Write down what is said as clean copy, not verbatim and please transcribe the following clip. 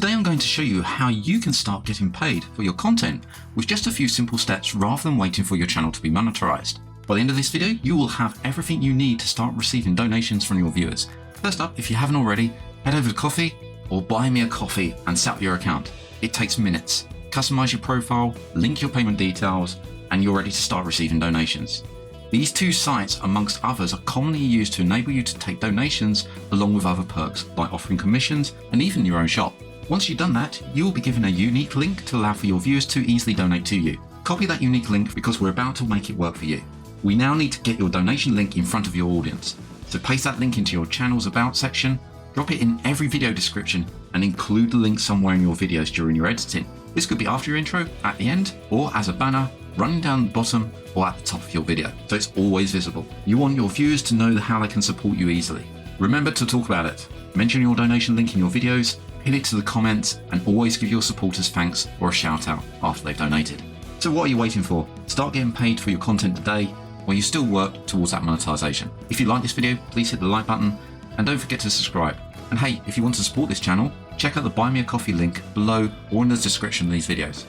Today I'm going to show you how you can start getting paid for your content with just a few simple steps rather than waiting for your channel to be monetized. By the end of this video, you will have everything you need to start receiving donations from your viewers. First up, if you haven't already, head over to Coffee or Buy Me a Coffee and set up your account. It takes minutes. Customize your profile, link your payment details, and you're ready to start receiving donations. These two sites, amongst others, are commonly used to enable you to take donations along with other perks like offering commissions and even your own shop. Once you've done that, you will be given a unique link to allow for your viewers to easily donate to you. Copy that unique link because we're about to make it work for you. We now need to get your donation link in front of your audience. So paste that link into your channel's About section, drop it in every video description, and include the link somewhere in your videos during your editing. This could be after your intro, at the end, or as a banner, running down the bottom, or at the top of your video, so it's always visible. You want your viewers to know how they can support you easily. Remember to talk about it. Mention your donation link in your videos, pin it to the comments, and always give your supporters thanks or a shout out after they've donated. So what are you waiting for? Start getting paid for your content today while you still work towards that monetization. If you like this video, please hit the like button and don't forget to subscribe. And hey, if you want to support this channel, check out the Buy Me a Coffee link below or in the description of these videos.